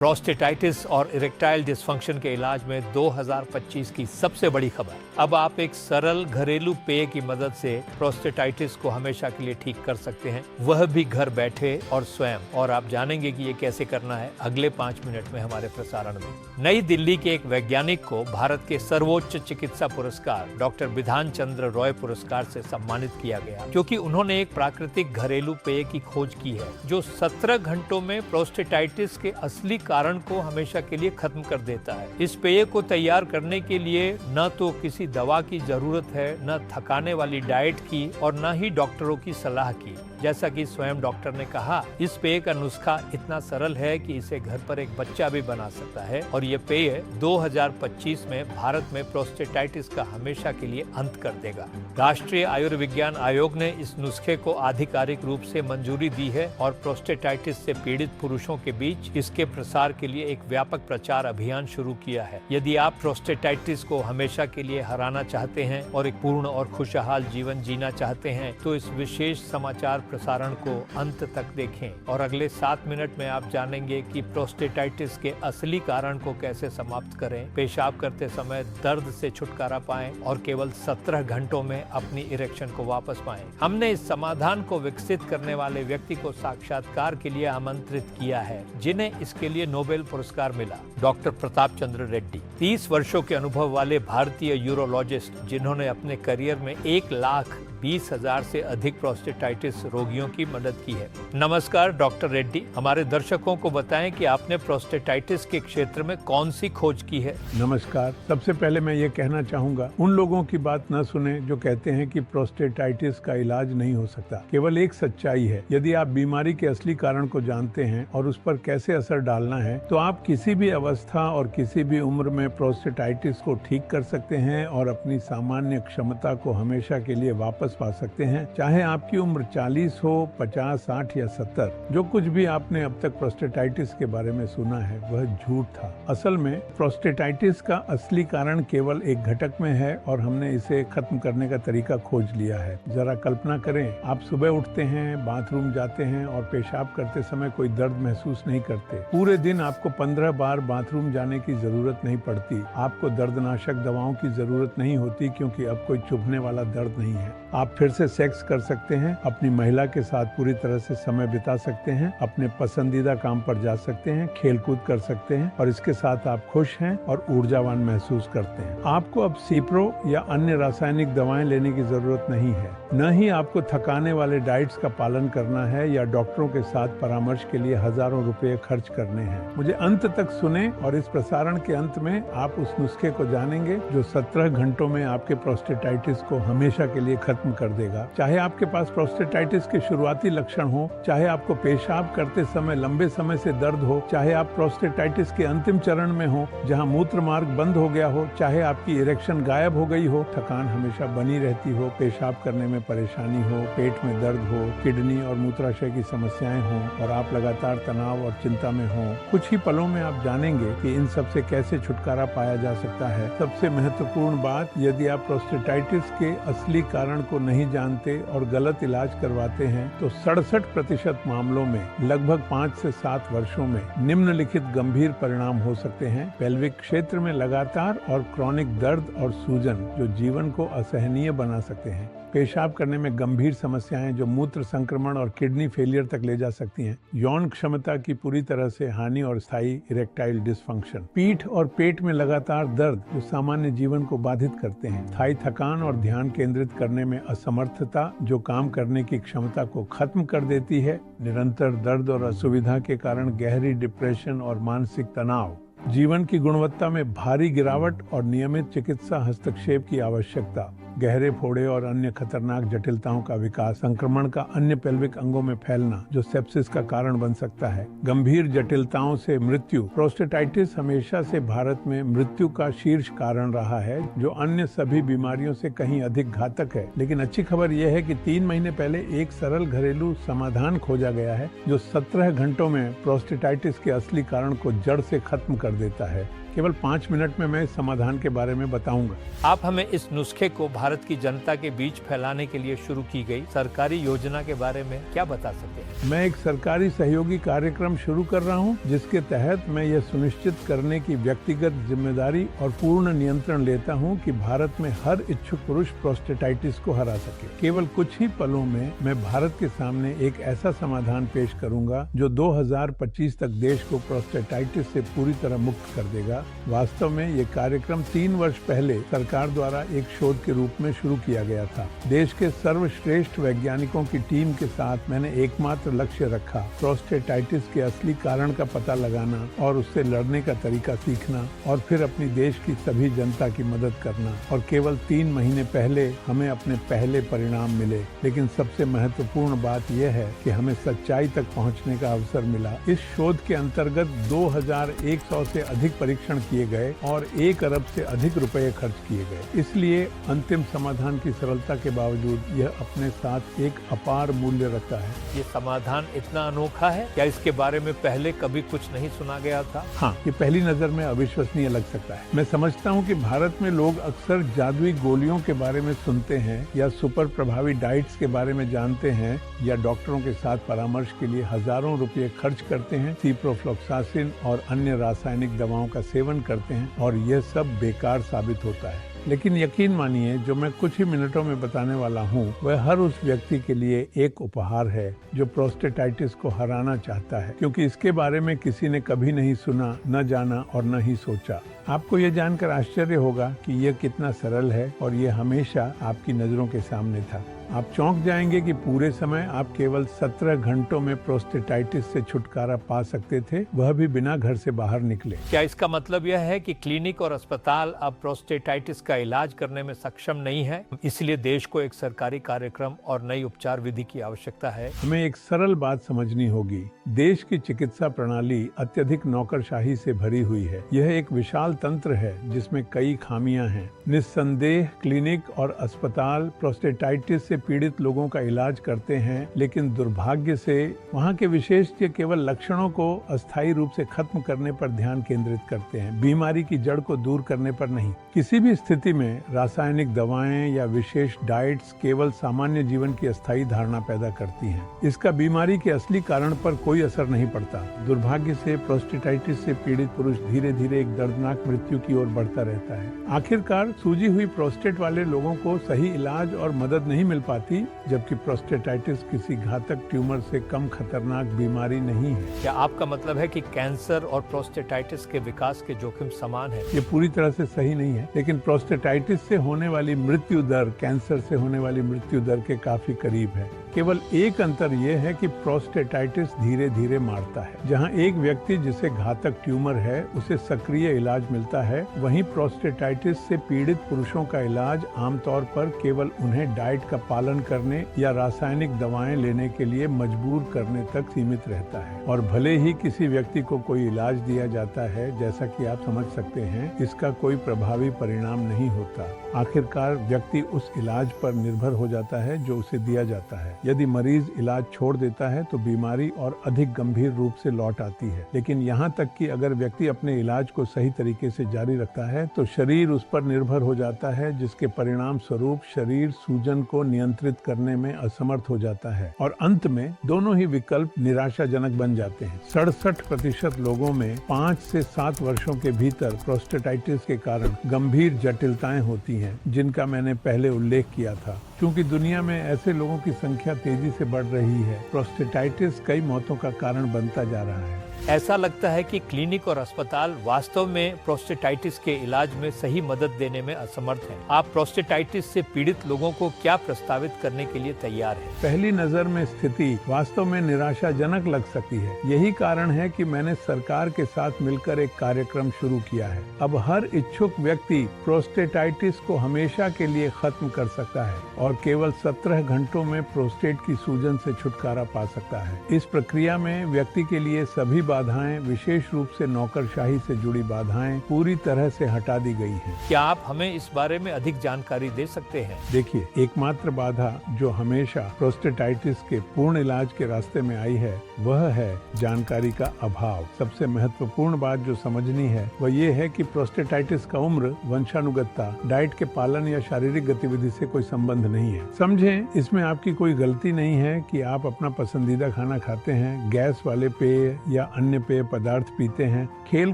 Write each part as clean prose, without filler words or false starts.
Prostatitis और erectile dysfunction के इलाज में 2025 की सबसे बड़ी खबर। अब आप एक सरल घरेलू पेय की मदद से प्रोस्टेटाइटिस को हमेशा के लिए ठीक कर सकते हैं, वह भी घर बैठे और स्वयं। और आप जानेंगे कि ये कैसे करना है अगले 5 मिनट में हमारे प्रसारण में। नई दिल्ली के एक वैज्ञानिक को भारत के सर्वोच्च चिकित्सा पुरस्कार डॉक्टर बिधान चंद्र रॉय पुरस्कार से सम्मानित किया गया, क्योंकि उन्होंने एक प्राकृतिक घरेलू पेय की खोज की है जो 17 घंटों में प्रोस्टेटाइटिस के असली कारण को हमेशा के लिए खत्म कर देता है। इस पेय को तैयार करने के लिए न तो किसी दवा की जरूरत है, न थकाने वाली डाइट की, और न ही डॉक्टरों की सलाह की। जैसा कि स्वयं डॉक्टर ने कहा, इस पेय का नुस्खा इतना सरल है कि इसे घर पर एक बच्चा भी बना सकता है। और ये पेय 2025 में भारत में प्रोस्टेटाइटिस का हमेशा के लिए अंत कर देगा। राष्ट्रीय आयुर्विज्ञान आयोग ने इस नुस्खे को आधिकारिक रूप से मंजूरी दी है और प्रोस्टेटाइटिस से पीड़ित पुरुषों के बीच इसके प्रसार के लिए एक व्यापक प्रचार अभियान शुरू किया है। यदि आप प्रोस्टेटाइटिस को हमेशा के लिए हराना चाहते हैं और एक पूर्ण और खुशहाल जीवन जीना चाहते हैं, तो इस विशेष समाचार प्रसारण को अंत तक देखें। और अगले 7 मिनट में आप जानेंगे कि प्रोस्टेटाइटिस के असली कारण को कैसे समाप्त करें, पेशाब करते समय दर्द से छुटकारा पाएं और केवल 17 घंटों में अपनी इरेक्शन को वापस पाएं। हमने इस समाधान को विकसित करने वाले व्यक्ति को साक्षात्कार के लिए आमंत्रित किया है, जिन्हें इसके लिए नोबेल पुरस्कार मिला। डॉक्टर प्रताप चंद्र रेड्डी 30 वर्षों के अनुभव वाले भारतीय यूरोलॉजिस्ट, जिन्होंने अपने करियर में 1,20,000 से अधिक प्रोस्टेटाइटिस रोगियों की मदद की है। नमस्कार डॉक्टर रेड्डी, हमारे दर्शकों को बताएं कि आपने प्रोस्टेटाइटिस के क्षेत्र में कौन सी खोज की है। नमस्कार। सबसे पहले मैं ये कहना चाहूंगा, उन लोगों की बात न सुने जो कहते हैं कि प्रोस्टेटाइटिस का इलाज नहीं हो सकता। केवल एक सच्चाई है, यदि आप बीमारी के असली कारण को जानते हैं और उस पर कैसे असर डालना है, तो आप किसी भी अवस्था और किसी भी उम्र में प्रोस्टेटाइटिस को ठीक कर सकते हैं और अपनी सामान्य क्षमता को हमेशा के लिए वापस पा सकते हैं। चाहे आपकी उम्र 40 हो, 50, 60 या 70। जो कुछ भी आपने अब तक प्रोस्टेटाइटिस के बारे में सुना है वह झूठ था। असल में प्रोस्टेटाइटिस का असली कारण केवल एक घटक में है और हमने इसे खत्म करने का तरीका खोज लिया है। जरा कल्पना करें, आप सुबह उठते हैं, बाथरूम जाते हैं और पेशाब करते समय कोई दर्द महसूस नहीं करते। पूरे दिन आपको 15 बार बाथरूम जाने की जरूरत नहीं पड़ती। आपको दर्दनाशक दवाओं की जरूरत नहीं होती, क्योंकि अब कोई चुभने वाला दर्द नहीं है। आप फिर से सेक्स कर सकते हैं, अपनी महिला के साथ पूरी तरह से समय बिता सकते हैं, अपने पसंदीदा काम पर जा सकते हैं, खेल कूद कर सकते हैं और इसके साथ आप खुश हैं और ऊर्जावान महसूस करते हैं। आपको अब सीप्रो या अन्य रासायनिक दवाएं लेने की जरूरत नहीं है, न ही आपको थकाने वाले डाइट्स का पालन करना है या डॉक्टरों के साथ परामर्श के लिए हजारों रुपए खर्च करने हैं। मुझे अंत तक सुने और इस प्रसारण के अंत में आप उस नुस्खे को जानेंगे जो 17 घंटों में आपके प्रोस्टेटाइटिस को हमेशा के लिए खत्म कर देगा। चाहे आपके पास प्रोस्टेटाइटिस के शुरुआती लक्षण हो, चाहे आपको पेशाब करते समय लंबे समय से दर्द हो, चाहे आप प्रोस्टेटाइटिस के अंतिम चरण में हो जहां मूत्र मार्ग बंद हो गया हो, चाहे आपकी इरेक्शन गायब हो गई हो, थकान हमेशा बनी रहती हो, पेशाब करने में परेशानी हो, पेट में दर्द हो, किडनी और मूत्राशय की समस्याएं हो और आप लगातार तनाव और चिंता में हो, कुछ ही पलों में आप जानेंगे कि इन सब से कैसे छुटकारा पाया जा सकता है। सबसे महत्वपूर्ण बात, यदि आप प्रोस्टेटाइटिस के असली कारण को नहीं जानते और गलत इलाज करवाते हैं, तो 67% मामलों में लगभग 5 से 7 वर्षों में निम्नलिखित गंभीर परिणाम हो सकते हैं। पेल्विक क्षेत्र में लगातार और क्रॉनिक दर्द और सूजन जो जीवन को असहनीय बना सकते हैं। पेशाब करने में गंभीर समस्याएं जो मूत्र संक्रमण और किडनी फेलियर तक ले जा सकती हैं। यौन क्षमता की पूरी तरह से हानि और स्थायी इरेक्टाइल डिस्फंक्शन। पीठ और पेट में लगातार दर्द जो सामान्य जीवन को बाधित करते हैं। स्थायी थकान और ध्यान केंद्रित करने में असमर्थता जो काम करने की क्षमता को खत्म कर देती है। निरंतर दर्द और असुविधा के कारण गहरी डिप्रेशन और मानसिक तनाव। जीवन की गुणवत्ता में भारी गिरावट और नियमित चिकित्सा हस्तक्षेप की आवश्यकता। गहरे फोड़े और अन्य खतरनाक जटिलताओं का विकास। संक्रमण का अन्य पेल्विक अंगों में फैलना जो सेप्सिस का कारण बन सकता है। गंभीर जटिलताओं से मृत्यु। प्रोस्टेटाइटिस हमेशा से भारत में मृत्यु का शीर्ष कारण रहा है, जो अन्य सभी बीमारियों से कहीं अधिक घातक है। लेकिन अच्छी खबर यह है कि 3 महीने पहले एक सरल घरेलू समाधान खोजा गया है जो 17 घंटों में प्रोस्टेटाइटिस के असली कारण को जड़ से खत्म कर देता है। केवल 5 मिनट में मैं इस समाधान के बारे में बताऊंगा। आप हमें इस नुस्खे को भारत की जनता के बीच फैलाने के लिए शुरू की गई सरकारी योजना के बारे में क्या बता सकते हैं? मैं एक सरकारी सहयोगी कार्यक्रम शुरू कर रहा हूं, जिसके तहत मैं यह सुनिश्चित करने की व्यक्तिगत जिम्मेदारी और पूर्ण नियंत्रण लेता हूं कि भारत में हर इच्छुक पुरुष प्रोस्टेटाइटिस को हरा सके। केवल कुछ ही पलों में मैं भारत के सामने एक ऐसा समाधान पेश करूंगा जो 2025 तक देश को प्रोस्टेटाइटिस से पूरी तरह मुक्त कर देगा। वास्तव में ये कार्यक्रम 3 वर्ष पहले सरकार द्वारा एक शोध के रूप में शुरू किया गया था। देश के सर्वश्रेष्ठ वैज्ञानिकों की टीम के साथ मैंने एकमात्र लक्ष्य रखा, प्रोस्टेटाइटिस के असली कारण का पता लगाना और उससे लड़ने का तरीका सीखना और फिर अपनी देश की सभी जनता की मदद करना। और केवल 3 महीने पहले हमें अपने पहले परिणाम मिले, लेकिन सबसे महत्वपूर्ण बात यह है कि हमें सच्चाई तक पहुंचने का अवसर मिला। इस शोध के अंतर्गत 2100 से अधिक परीक्षण किए गए और 1 अरब से अधिक रुपए खर्च किए गए। इसलिए अंतिम समाधान की सरलता के बावजूद यह अपने साथ एक अपार मूल्य रखता है। ये समाधान इतना अनोखा है, क्या इसके बारे में पहले कभी कुछ नहीं सुना गया था? हाँ, ये पहली नजर में अविश्वसनीय लग सकता है। मैं समझता हूँ कि भारत में लोग अक्सर जादुई गोलियों के बारे में सुनते हैं या सुपर प्रभावी डाइट्स के बारे में जानते हैं या डॉक्टरों के साथ परामर्श के लिए हजारों रुपए खर्च करते हैं, सिप्रोफ्लॉक्सासिन और अन्य रासायनिक दवाओं का सेवन करते हैं और यह सब बेकार साबित होता है। लेकिन यकीन मानिए, जो मैं कुछ ही मिनटों में बताने वाला हूँ वह हर उस व्यक्ति के लिए एक उपहार है जो प्रोस्टेटाइटिस को हराना चाहता है, क्योंकि इसके बारे में किसी ने कभी नहीं सुना, न जाना और न ही सोचा। आपको ये जानकर आश्चर्य होगा कि यह कितना सरल है और ये हमेशा आपकी नजरों के सामने था। आप चौंक जाएंगे कि पूरे समय आप केवल 17 घंटों में प्रोस्टेटाइटिस से छुटकारा पा सकते थे, वह भी बिना घर से बाहर निकले। क्या इसका मतलब यह है कि क्लिनिक और अस्पताल अब प्रोस्टेटाइटिस का इलाज करने में सक्षम नहीं है, इसलिए देश को एक सरकारी कार्यक्रम और नई उपचार विधि की आवश्यकता है? हमें एक सरल बात समझनी होगी। देश की चिकित्सा प्रणाली अत्यधिक नौकरशाही से भरी हुई है। यह एक विशाल तंत्र है जिसमें कई खामियां हैं। निस्संदेह क्लिनिक और अस्पताल प्रोस्टेटाइटिस से पीड़ित लोगों का इलाज करते हैं, लेकिन दुर्भाग्य से वहाँ के विशेषज्ञ केवल लक्षणों को अस्थायी रूप से खत्म करने पर ध्यान केंद्रित करते हैं, बीमारी की जड़ को दूर करने पर नहीं। किसी भी स्थिति में रासायनिक दवाएं या विशेष डाइट्स केवल सामान्य जीवन की अस्थायी धारणा पैदा करती हैं। इसका बीमारी के असली कारण पर कोई असर नहीं पड़ता। दुर्भाग्य से प्रोस्टेटाइटिस से पीड़ित पुरुष धीरे धीरे एक दर्दनाक मृत्यु की ओर बढ़ता रहता है। आखिरकार सूजी हुई प्रोस्टेट वाले लोगों को सही इलाज और मदद नहीं मिल पाती, जबकि प्रोस्टेटाइटिस किसी घातक ट्यूमर से कम खतरनाक बीमारी नहीं है। क्या आपका मतलब है कि कैंसर और प्रोस्टेटाइटिस के विकास के जोखिम समान है? ये पूरी तरह से सही नहीं है, लेकिन प्रोस्टेटाइटिस से होने वाली मृत्यु दर कैंसर से होने वाली मृत्यु दर के काफी करीब है। केवल एक अंतर यह है कि प्रोस्टेटाइटिस धीरे धीरे मारता है। जहां एक व्यक्ति जिसे घातक ट्यूमर है उसे सक्रिय इलाज मिलता है, वहीं प्रोस्टेटाइटिस से पीड़ित पुरुषों का इलाज आमतौर पर केवल उन्हें डाइट का पालन करने या रासायनिक दवाएं लेने के लिए मजबूर करने तक सीमित रहता है। और भले ही किसी व्यक्ति को कोई इलाज दिया जाता है, जैसा कि आप समझ सकते हैं, इसका कोई प्रभावी परिणाम नहीं होता। आखिरकार व्यक्ति उस इलाज पर निर्भर हो जाता है जो उसे दिया जाता है। यदि मरीज इलाज छोड़ देता है तो बीमारी और अधिक गंभीर रूप से लौट आती है। लेकिन यहाँ तक कि अगर व्यक्ति अपने इलाज को सही तरीके से जारी रखता है तो शरीर उस पर निर्भर हो जाता है, जिसके परिणाम स्वरूप शरीर सूजन को नियंत्रित करने में असमर्थ हो जाता है और अंत में दोनों ही विकल्प निराशाजनक बन जाते हैं। 67% लोगों में 5 से 7 वर्षों के भीतर प्रोस्टेटाइटिस के कारण गंभीर जटिलताएं होती हैं, जिनका मैंने पहले उल्लेख किया था। क्योंकि दुनिया में ऐसे लोगों की संख्या तेजी से बढ़ रही है, प्रोस्टेटाइटिस कई मौतों का कारण बनता जा रहा है। ऐसा लगता है कि क्लिनिक और अस्पताल वास्तव में प्रोस्टेटाइटिस के इलाज में सही मदद देने में असमर्थ हैं। आप प्रोस्टेटाइटिस से पीड़ित लोगों को क्या प्रस्तावित करने के लिए तैयार हैं? पहली नजर में स्थिति वास्तव में निराशाजनक लग सकती है। यही कारण है कि मैंने सरकार के साथ मिलकर एक कार्यक्रम शुरू किया है। अब हर इच्छुक व्यक्ति प्रोस्टेटाइटिस को हमेशा के लिए खत्म कर सकता है और केवल 17 घंटों में प्रोस्टेट की सूजन से छुटकारा पा सकता है। इस प्रक्रिया में व्यक्ति के लिए सभी बाधाएं, विशेष रूप से नौकरशाही से जुड़ी बाधाएं पूरी तरह से हटा दी गई हैं। क्या आप हमें इस बारे में अधिक जानकारी दे सकते हैं? देखिए, एकमात्र बाधा जो हमेशा प्रोस्टेटाइटिस के पूर्ण इलाज के रास्ते में आई है वह है जानकारी का अभाव। सबसे महत्वपूर्ण बात जो समझनी है वह ये है कि प्रोस्टेटाइटिस का उम्र, वंशानुगतता, डाइट के पालन या शारीरिक गतिविधि से कोई संबंध नहीं है। समझें, इसमें आपकी कोई गलती नहीं है कि आप अपना पसंदीदा खाना खाते हैं, गैस वाले पेय या अन्य पेय पदार्थ पीते हैं, खेल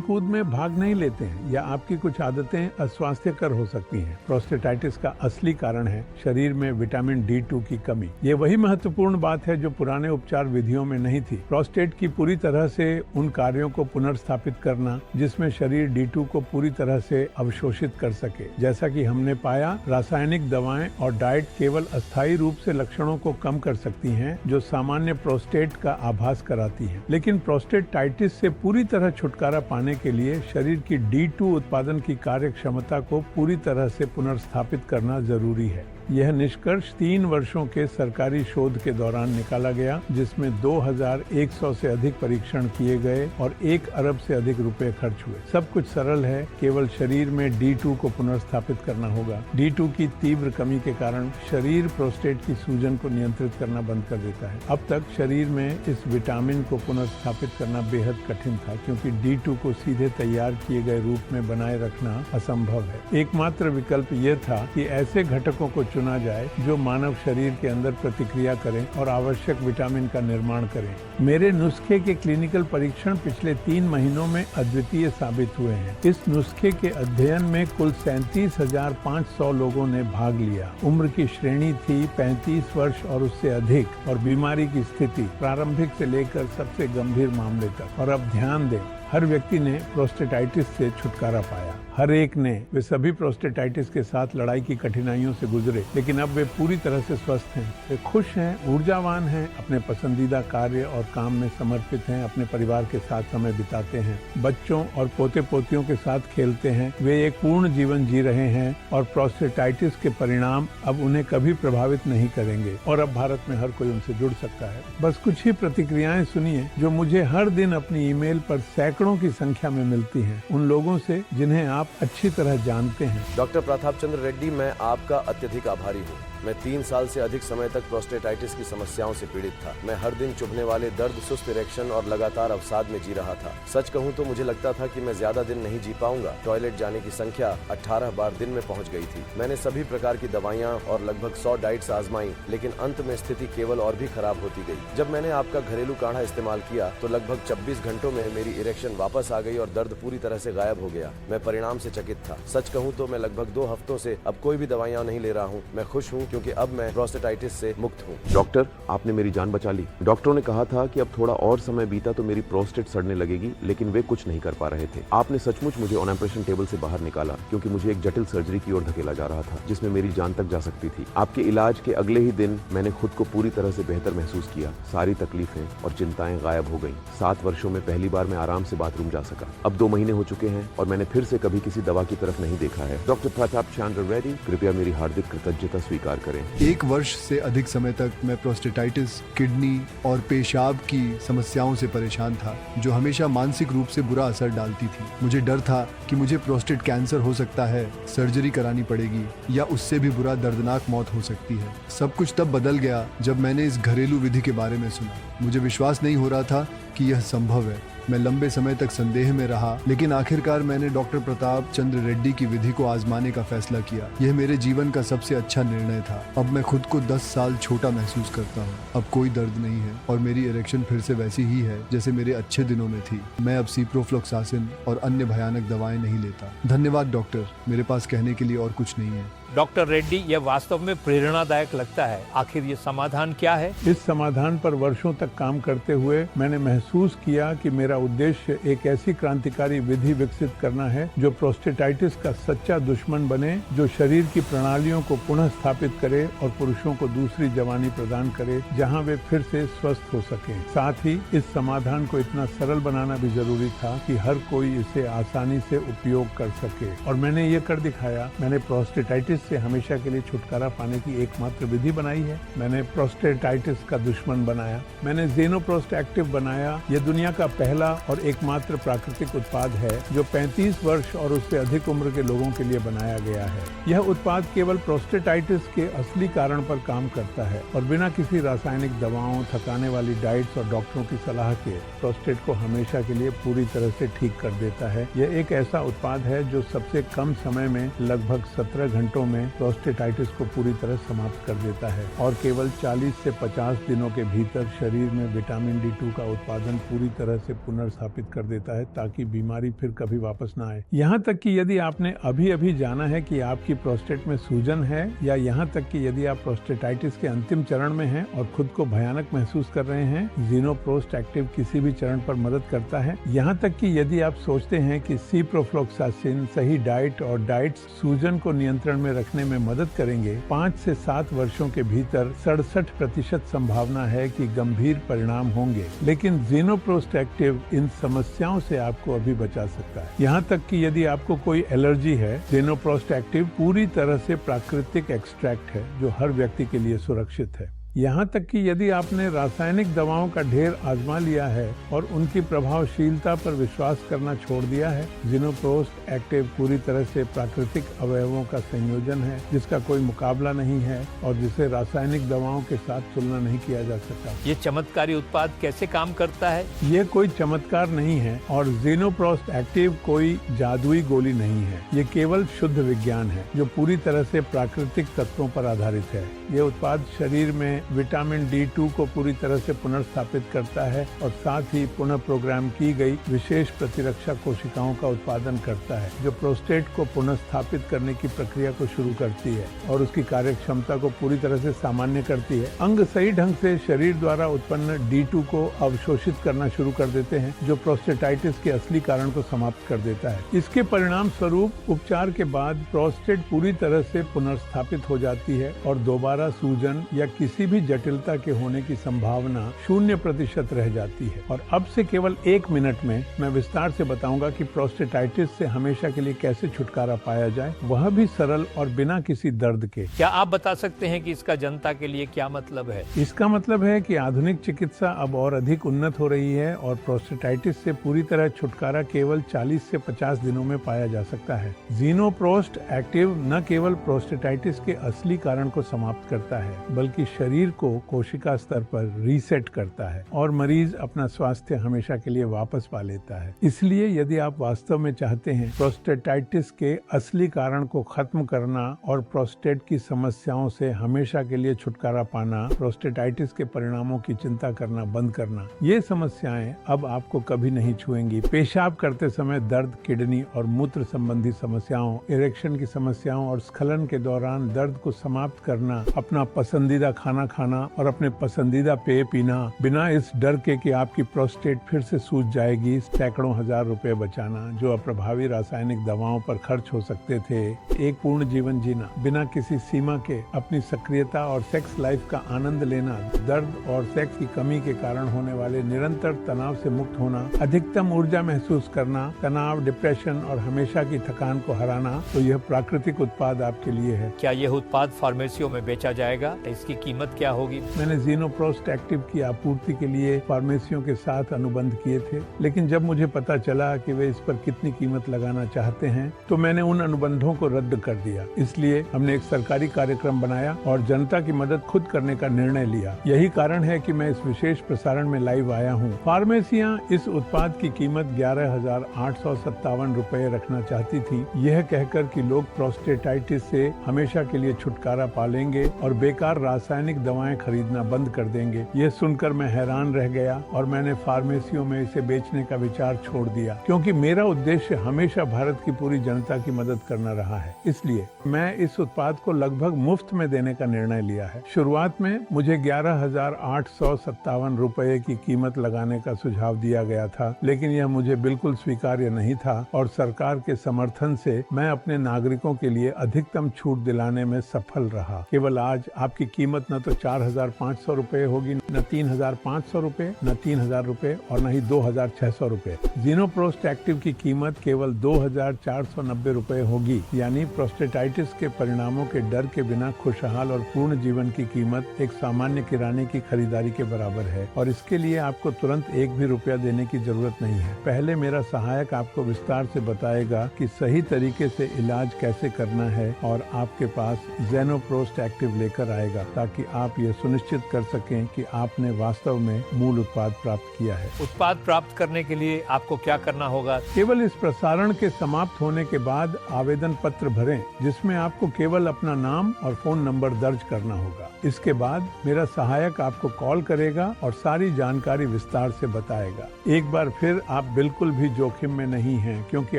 कूद में भाग नहीं लेते हैं या आपकी कुछ आदतें अस्वास्थ्यकर हो सकती हैं। प्रोस्टेटाइटिस का असली कारण है शरीर में विटामिन D2 की कमी। ये वही महत्वपूर्ण बात है जो पुराने उपचार विधियों में नहीं थी। प्रोस्टेट की पूरी तरह से उन कार्यों को पुनर्स्थापित करना जिसमें शरीर D2 को पूरी तरह से अवशोषित कर सके। जैसा कि हमने पाया, रासायनिक दवाएं और डाइट केवल अस्थायी रूप से लक्षणों को कम कर सकती हैं जो सामान्य प्रोस्टेट का आभास कराती हैं। लेकिन प्रोस्टेटाइटिस से पूरी तरह छुटकारा पाने के लिए शरीर की D2 उत्पादन की कार्य क्षमता को पूरी तरह से पुनर्स्थापित करना जरूरी है। यह निष्कर्ष 3 वर्षों के सरकारी शोध के दौरान निकाला गया, जिसमें 2100 से अधिक परीक्षण किए गए और 1 अरब से अधिक रुपए खर्च हुए। सब कुछ सरल है, केवल शरीर में D2 को पुनर्स्थापित करना होगा। D2 की तीव्र कमी के कारण शरीर प्रोस्टेट की सूजन को नियंत्रित करना बंद कर देता है। अब तक शरीर में इस विटामिन को पुनर्स्थापित करना बेहद कठिन था, क्योंकि D2 को सीधे तैयार किए गए रूप में बनाए रखना असंभव है। एकमात्र विकल्प यह था कि ऐसे घटकों को चुना जाए जो मानव शरीर के अंदर प्रतिक्रिया करें और आवश्यक विटामिन का निर्माण करें। मेरे नुस्खे के क्लिनिकल परीक्षण पिछले 3 महीनों में अद्वितीय साबित हुए हैं। इस नुस्खे के अध्ययन में कुल 37,500 लोगों ने भाग लिया। उम्र की श्रेणी थी 35 वर्ष और उससे अधिक, और बीमारी की स्थिति प्रारंभिक से लेकर सबसे गंभीर मामले तक। और अब ध्यान दें, हर व्यक्ति ने प्रोस्टेटाइटिस से छुटकारा पाया। हर एक ने। वे सभी प्रोस्टेटाइटिस के साथ लड़ाई की कठिनाइयों से गुजरे, लेकिन अब वे पूरी तरह से स्वस्थ हैं। वे खुश हैं, ऊर्जावान हैं, अपने पसंदीदा कार्य और काम में समर्पित हैं, अपने परिवार के साथ समय बिताते हैं, बच्चों और पोते पोतियों के साथ खेलते हैं। वे एक पूर्ण जीवन जी रहे हैं और प्रोस्टेटाइटिस के परिणाम अब उन्हें कभी प्रभावित नहीं करेंगे। और अब भारत में हर कोई उनसे जुड़ सकता है। बस कुछ ही प्रतिक्रियाएं सुनिए जो मुझे हर दिन अपनी ईमेल पर सैकड़ों की संख्या में मिलती हैं, उन लोगों से जिन्हें आप अच्छी तरह जानते हैं। डॉक्टर प्रताप चंद्र रेड्डी, मैं आपका अत्यधिक आभारी हूँ। मैं 3 साल से अधिक समय तक प्रोस्टेटाइटिस की समस्याओं से पीड़ित था। मैं हर दिन चुभने वाले दर्द, सुस्त इरेक्शन और लगातार अवसाद में जी रहा था। सच कहूँ तो मुझे लगता था कि मैं ज्यादा दिन नहीं जी पाऊंगा। टॉयलेट जाने की संख्या 18 बार दिन में पहुंच गई थी। मैंने सभी प्रकार की दवाइयां और लगभग 100 डाइट्स आजमाई, लेकिन अंत में स्थिति केवल और भी खराब होती गई। जब मैंने आपका घरेलू काढ़ा इस्तेमाल किया तो लगभग 24 घंटों में मेरी इरेक्शन वापस आ गई और दर्द पूरी तरह से गायब हो गया। मैं परिणाम से चकित था। सच कहूँ तो मैं लगभग 2 हफ्तों से अब कोई भी दवाइयाँ नहीं ले रहा हूँ। मैं खुश हूँ क्योंकि अब मैं प्रोस्टेटाइटिस से मुक्त हूँ। डॉक्टर, आपने मेरी जान बचा ली। डॉक्टरों ने कहा था कि अब थोड़ा और समय बीता तो मेरी प्रोस्टेट सड़ने लगेगी, लेकिन वे कुछ नहीं कर पा रहे थे। आपने सचमुच मुझे ऑन ऑपरेशन टेबल से बाहर निकाला, क्योंकि मुझे एक जटिल सर्जरी की ओर धकेला जा रहा था जिसमें मेरी जान तक जा सकती थी। आपके इलाज के अगले ही दिन मैंने खुद को पूरी तरह से बेहतर महसूस किया। सारी तकलीफें और चिंताएं गायब हो गईं। 7 वर्षों में पहली बार मैं आराम से बाथरूम जा सका। अब 2 महीने हो चुके हैं और मैंने फिर से कभी किसी दवा की तरफ नहीं देखा है। डॉक्टर प्रताप चंद्र रेड्डी, कृपया मेरी हार्दिक कृतज्ञता स्वीकार करें। 1 वर्ष से अधिक समय तक मैं प्रोस्टेटाइटिस, किडनी और पेशाब की समस्याओं से परेशान था, जो हमेशा मानसिक रूप से बुरा असर डालती थी। मुझे डर था कि मुझे प्रोस्टेट कैंसर हो सकता है, सर्जरी करानी पड़ेगी या उससे भी बुरा दर्दनाक मौत हो सकती है। सब कुछ तब बदल गया जब मैंने इस घरेलू विधि के बारे में सुना। मुझे विश्वास नहीं हो रहा था कि यह संभव है। मैं लंबे समय तक संदेह में रहा, लेकिन आखिरकार मैंने डॉक्टर प्रताप चंद्र रेड्डी की विधि को आजमाने का फैसला किया। यह मेरे जीवन का सबसे अच्छा निर्णय था। अब मैं खुद को 10 साल छोटा महसूस करता हूँ। अब कोई दर्द नहीं है और मेरी इरेक्शन फिर से वैसी ही है जैसे मेरे अच्छे दिनों में थी। मैं अब सिप्रोफ्लोक्सासिन और अन्य भयानक दवाएं नहीं लेता। धन्यवाद डॉक्टर, मेरे पास कहने के लिए और कुछ नहीं है। डॉक्टर रेड्डी, यह वास्तव में प्रेरणादायक लगता है। आखिर ये समाधान क्या है? इस समाधान पर वर्षों तक काम करते हुए मैंने महसूस किया कि मेरा उद्देश्य एक ऐसी क्रांतिकारी विधि विकसित करना है जो प्रोस्टेटाइटिस का सच्चा दुश्मन बने, जो शरीर की प्रणालियों को पुनः स्थापित करे और पुरुषों को दूसरी जवानी प्रदान करे जहां वे फिर से स्वस्थ हो सकें। साथ ही इस समाधान को इतना सरल बनाना भी जरूरी था कि हर कोई इसे आसानी से उपयोग कर सके, और मैंने ये कर दिखाया। मैंने प्रोस्टेटाइटिस प्रोस्टेटाइटिस से हमेशा के लिए छुटकारा पाने की एकमात्र विधि बनाई है। मैंने प्रोस्टेटाइटिस का दुश्मन बनाया। मैंने ज़ेनोप्रोस्ट एक्टिव बनाया। यह दुनिया का पहला और एकमात्र प्राकृतिक उत्पाद है जो 35 वर्ष और उससे अधिक उम्र के लोगों के लिए बनाया गया है। यह उत्पाद केवल प्रोस्टेटाइटिस के असली कारण पर काम करता है और बिना किसी रासायनिक दवाओं, थकाने वाली डाइट्स और डॉक्टरों की सलाह के प्रोस्टेट को हमेशा के लिए पूरी तरह से ठीक कर देता है। यह एक ऐसा उत्पाद है जो सबसे कम समय में लगभग 17 घंटों में प्रोस्टेटाइटिस को पूरी तरह समाप्त कर देता है और केवल 40 से 50 दिनों के भीतर शरीर में विटामिन D2 का उत्पादन पूरी तरह से पुनर्स्थापित कर देता है ताकि बीमारी फिर कभी वापस ना आए। यहाँ तक कि यदि आपने अभी जाना है कि आपकी प्रोस्टेट में सूजन है या यहाँ तक कि यदि आप प्रोस्टेटाइटिस के अंतिम चरण में हैं और खुद को भयानक महसूस कर रहे हैं, ज़ेनोप्रोस्ट एक्टिव किसी भी चरण पर मदद करता है। यहाँ तक कि यदि आप सोचते हैं कि सिप्रोफ्लोक्सासिन, सही डाइट और डाइट्स सूजन को नियंत्रण में रखने में मदद करेंगे, 5 से 7 वर्षों के भीतर 67% संभावना है कि गंभीर परिणाम होंगे। लेकिन ज़ेनोप्रोस्ट एक्टिव इन समस्याओं से आपको अभी बचा सकता है। यहाँ तक कि यदि आपको कोई एलर्जी है, ज़ेनोप्रोस्ट एक्टिव पूरी तरह से प्राकृतिक एक्सट्रैक्ट है जो हर व्यक्ति के लिए सुरक्षित है। यहाँ तक कि यदि आपने रासायनिक दवाओं का ढेर आजमा लिया है और उनकी प्रभावशीलता पर विश्वास करना छोड़ दिया है, ज़ेनोप्रोस्ट एक्टिव पूरी तरह से प्राकृतिक अवयवों का संयोजन है जिसका कोई मुकाबला नहीं है और जिसे रासायनिक दवाओं के साथ तुलना नहीं किया जा सकता। ये चमत्कारी उत्पाद कैसे काम करता है? ये कोई चमत्कार नहीं है और ज़ेनोप्रोस्ट एक्टिव कोई जादुई गोली नहीं है। ये केवल शुद्ध विज्ञान है जो पूरी तरह से प्राकृतिक तत्वों पर आधारित है। ये उत्पाद शरीर में विटामिन D2 को पूरी तरह से पुनर्स्थापित करता है और साथ ही पुनः प्रोग्राम की गई विशेष प्रतिरक्षा कोशिकाओं का उत्पादन करता है जो प्रोस्टेट को पुनर्स्थापित करने की प्रक्रिया को शुरू करती है और उसकी कार्यक्षमता को पूरी तरह से सामान्य करती है। अंग सही ढंग से शरीर द्वारा उत्पन्न D2 को अवशोषित करना शुरू कर देते हैं जो प्रोस्टेटाइटिस के असली कारण को समाप्त कर देता है। इसके परिणाम स्वरूप उपचार के बाद प्रोस्टेट पूरी तरह से पुनर्स्थापित हो जाती है और दोबारा सूजन या किसी भी जटिलता के होने की संभावना 0% रह जाती है। और अब से केवल 1 मिनट में मैं विस्तार से बताऊंगा कि प्रोस्टेटाइटिस से हमेशा के लिए कैसे छुटकारा पाया जाए, वह भी सरल और बिना किसी दर्द के। क्या आप बता सकते हैं कि इसका जनता के लिए क्या मतलब है? इसका मतलब है कि आधुनिक चिकित्सा अब और अधिक उन्नत हो रही है और प्रोस्टेटाइटिस से पूरी तरह छुटकारा केवल 40 से 50 दिनों में पाया जा सकता है। ज़ेनोप्रोस्ट एक्टिव न केवल प्रोस्टेटाइटिस के असली कारण को समाप्त करता है बल्कि शरीर को कोशिका स्तर पर रीसेट करता है और मरीज अपना स्वास्थ्य हमेशा के लिए वापस पा लेता है। इसलिए यदि आप वास्तव में चाहते हैं प्रोस्टेटाइटिस के असली कारण को खत्म करना और प्रोस्टेट की समस्याओं से हमेशा के लिए छुटकारा पाना, प्रोस्टेटाइटिस के परिणामों की चिंता करना बंद करना, ये समस्याएं अब आपको कभी नहीं छुएंगी। पेशाब करते समय दर्द, किडनी और मूत्र संबंधी समस्याओं, इरेक्शन की समस्याओं और स्खलन के दौरान दर्द को समाप्त करना, अपना पसंदीदा खाना खाना और अपने पसंदीदा पेय पीना बिना इस डर के कि आपकी प्रोस्टेट फिर से सूज जाएगी, सैकड़ों हजार रुपए बचाना जो अप्रभावी रासायनिक दवाओं पर खर्च हो सकते थे, एक पूर्ण जीवन जीना बिना किसी सीमा के, अपनी सक्रियता और सेक्स लाइफ का आनंद लेना, दर्द और सेक्स की कमी के कारण होने वाले निरंतर तनाव से मुक्त होना, अधिकतम ऊर्जा महसूस करना, तनाव, डिप्रेशन और हमेशा की थकान को हराना, तो यह प्राकृतिक उत्पाद आपके लिए है। क्या यह उत्पाद फार्मेसियों में बेचा जाएगा? इसकी कीमत क्या होगी? मैंने ज़ेनोप्रोस्ट एक्टिव की आपूर्ति के लिए फार्मेसियों के साथ अनुबंध किए थे, लेकिन जब मुझे पता चला कि वे इस पर कितनी कीमत लगाना चाहते हैं तो मैंने उन अनुबंधों को रद्द कर दिया। इसलिए हमने एक सरकारी कार्यक्रम बनाया और जनता की मदद खुद करने का निर्णय लिया। यही कारण है कि मैं इस विशेष प्रसारण में लाइव आया हूँ। फार्मेसियाँ इस उत्पाद की कीमत 11,857 रुपए रखना चाहती थी, यह कहकर कि लोग प्रोस्टेटाइटिस से हमेशा के लिए छुटकारा पा लेंगे और बेकार रासायनिक दवाएं खरीदना बंद कर देंगे। यह सुनकर मैं हैरान रह गया और मैंने फार्मेसियों में इसे बेचने का विचार छोड़ दिया क्योंकि मेरा उद्देश्य हमेशा भारत की पूरी जनता की मदद करना रहा है। इसलिए मैं इस उत्पाद को लगभग मुफ्त में देने का निर्णय लिया है। शुरुआत में मुझे 11,857 रुपए की कीमत लगाने का सुझाव दिया गया था, लेकिन यह मुझे बिल्कुल स्वीकार्य नहीं था और सरकार के समर्थन से मैं अपने नागरिकों के लिए अधिकतम छूट दिलाने में सफल रहा। केवल आज आपकी कीमत न तो 4,500 रुपए होगी, न 3,500 रुपए, न 3,000 रुपए और न ही 2,600 रुपए। ज़िनोप्रोस्ट एक्टिव की कीमत केवल 2,490 रुपए होगी। यानी प्रोस्टेटाइटिस के परिणामों के डर के बिना खुशहाल और पूर्ण जीवन की कीमत एक सामान्य किराने की खरीदारी के बराबर है और इसके लिए आपको तुरंत एक भी रुपया देने की जरूरत नहीं है। पहले मेरा सहायक आपको विस्तार से बताएगा कि सही तरीके से इलाज कैसे करना है और आपके पास ज़िनोप्रोस्ट एक्टिव लेकर आएगा ताकि आप ये सुनिश्चित कर सकें कि आपने वास्तव में मूल उत्पाद प्राप्त किया है। उत्पाद प्राप्त करने के लिए आपको क्या करना होगा? केवल इस प्रसारण के समाप्त होने के बाद आवेदन पत्र भरें जिसमें आपको केवल अपना नाम और फोन नंबर दर्ज करना होगा। इसके बाद मेरा सहायक आपको कॉल करेगा और सारी जानकारी विस्तार से बताएगा। एक बार फिर आप बिल्कुल भी जोखिम में नहीं हैं क्योंकि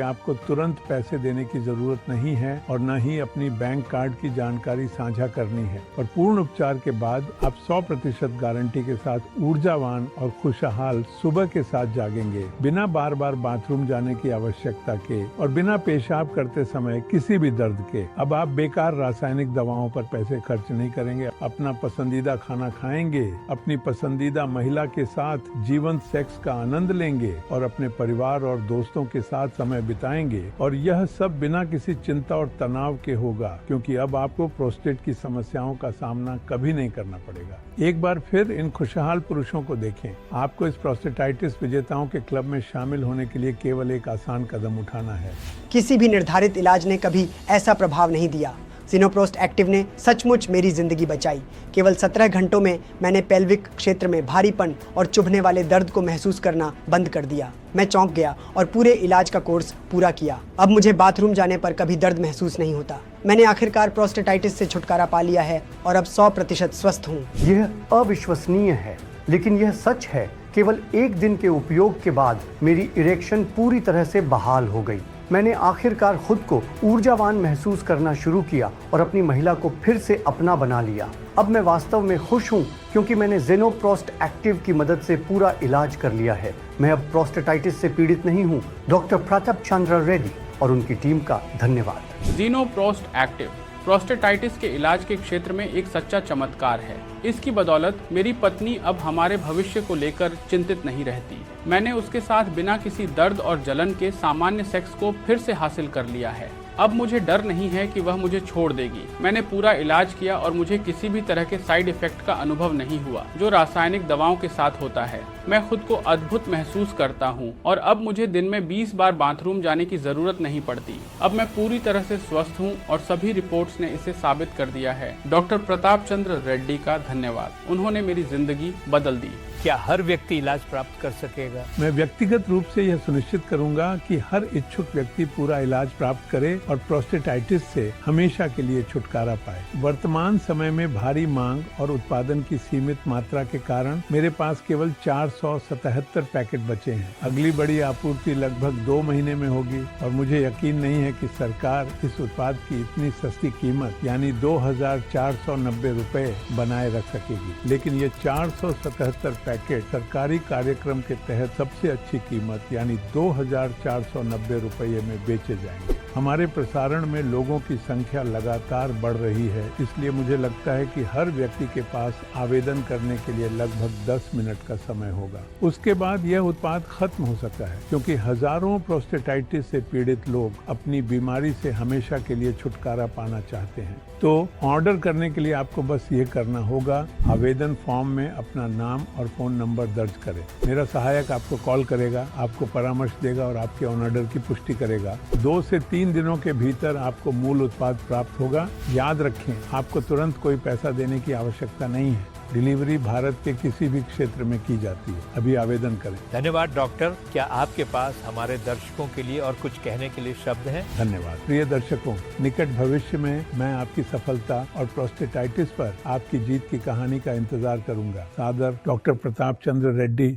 आपको तुरंत पैसे देने की जरूरत नहीं है और न ही अपनी बैंक कार्ड की जानकारी साझा करनी है और पूर्ण उपचार के बाद आप 100% गारंटी के साथ ऊर्जावान और खुशहाल सुबह के साथ जागेंगे, बिना बार बार बाथरूम जाने की आवश्यकता के और बिना पेशाब करते समय किसी भी दर्द के। अब आप बेकार रासायनिक दवाओं पर पैसे खर्च नहीं करेंगे, अपना पसंदीदा खाना खाएंगे, अपनी पसंदीदा महिला के साथ जीवंत सेक्स का आनंद लेंगे और अपने परिवार और दोस्तों के साथ समय बिताएंगे और यह सब बिना किसी चिंता और तनाव के होगा क्योंकि अब आपको प्रोस्टेट की समस्याओं का सामना कभी नहीं करना पड़ेगा। एक बार फिर इन खुशहाल पुरुषों को देखें। आपको इस प्रोस्टेटाइटिस विजेताओं के क्लब में शामिल होने के लिए केवल एक आसान कदम उठाना है। किसी भी निर्धारित इलाज ने कभी ऐसा प्रभाव नहीं दिया। ज़िनोप्रोस्ट एक्टिव ने सचमुच मेरी जिंदगी बचाई। केवल 17 घंटों में मैंने पेल्विक क्षेत्र में भारीपन और चुभने वाले दर्द को महसूस करना बंद कर दिया। मैं चौंक गया और पूरे इलाज का कोर्स पूरा किया। अब मुझे बाथरूम जाने पर कभी दर्द महसूस नहीं होता। मैंने आखिरकार प्रोस्टेटाइटिस से छुटकारा पा लिया है और अब 100% स्वस्थ हूँ। यह अविश्वसनीय है लेकिन यह सच है। केवल एक दिन के उपयोग के बाद मेरी इरेक्शन पूरी तरह से बहाल हो गई। मैंने आखिरकार खुद को ऊर्जावान महसूस करना शुरू किया और अपनी महिला को फिर से अपना बना लिया। अब मैं वास्तव में खुश हूँ क्योंकि मैंने ज़िनोप्रोस्ट एक्टिव की मदद से पूरा इलाज कर लिया है। मैं अब प्रोस्टेटाइटिस से पीड़ित नहीं हूँ। डॉक्टर प्रताप चंद्र रेड्डी और उनकी टीम का धन्यवाद। ज़िनोप्रोस्ट एक्टिव प्रोस्टेटाइटिस के इलाज के क्षेत्र में एक सच्चा चमत्कार है। इसकी बदौलत मेरी पत्नी अब हमारे भविष्य को लेकर चिंतित नहीं रहती। मैंने उसके साथ बिना किसी दर्द और जलन के सामान्य सेक्स को फिर से हासिल कर लिया है। अब मुझे डर नहीं है कि वह मुझे छोड़ देगी। मैंने पूरा इलाज किया और मुझे किसी भी तरह के साइड इफेक्ट का अनुभव नहीं हुआ जो रासायनिक दवाओं के साथ होता है। मैं खुद को अद्भुत महसूस करता हूँ और अब मुझे दिन में 20 बार बाथरूम जाने की जरूरत नहीं पड़ती। अब मैं पूरी तरह से स्वस्थ हूँ और सभी रिपोर्ट्स ने इसे साबित कर दिया है। डॉक्टर प्रताप चंद्र रेड्डी का धन्यवाद। उन्होंने मेरी जिंदगी बदल दी। क्या हर व्यक्ति इलाज प्राप्त कर सकेगा? मैं व्यक्तिगत रूप से यह सुनिश्चित करूंगा कि हर इच्छुक व्यक्ति पूरा इलाज प्राप्त करे और प्रोस्टेटाइटिस से हमेशा के लिए छुटकारा पाए। वर्तमान समय में भारी मांग और उत्पादन की सीमित मात्रा के कारण मेरे पास केवल 477 पैकेट बचे हैं। अगली बड़ी आपूर्ति लगभग 2 महीने में होगी और मुझे यकीन नहीं है कि सरकार इस उत्पाद की इतनी सस्ती कीमत यानी 2,490 रुपए बनाए रख सकेगी। लेकिन ये 477 पैकेट सरकारी कार्यक्रम के तहत सबसे अच्छी कीमत यानी 2,490 रुपये में बेचे जाएंगे। हमारे प्रसारण में लोगों की संख्या लगातार बढ़ रही है, इसलिए मुझे लगता है कि हर व्यक्ति के पास आवेदन करने के लिए लगभग 10 मिनट का समय होगा। उसके बाद यह उत्पाद खत्म हो सकता है क्योंकि हजारों प्रोस्टेटाइटिस से पीड़ित लोग अपनी बीमारी से हमेशा के लिए छुटकारा पाना चाहते हैं। तो ऑर्डर करने के लिए आपको बस ये करना होगा, आवेदन फॉर्म में अपना नाम और फोन नंबर दर्ज करें। मेरा सहायक आपको कॉल करेगा, आपको परामर्श देगा और आपके ऑर्डर की पुष्टि करेगा। 2 से 3 दिनों के भीतर आपको मूल उत्पाद प्राप्त होगा। याद रखें, आपको तुरंत कोई पैसा देने की आवश्यकता नहीं है। डिलीवरी भारत के किसी भी क्षेत्र में की जाती है। अभी आवेदन करें। धन्यवाद डॉक्टर। क्या आपके पास हमारे दर्शकों के लिए और कुछ कहने के लिए शब्द हैं? धन्यवाद। प्रिय दर्शकों, निकट भविष्य में मैं आपकी सफलता और प्रोस्टेटाइटिस पर आपकी जीत की कहानी का इंतजार करूंगा। सादर, डॉक्टर प्रताप चंद्र रेड्डी,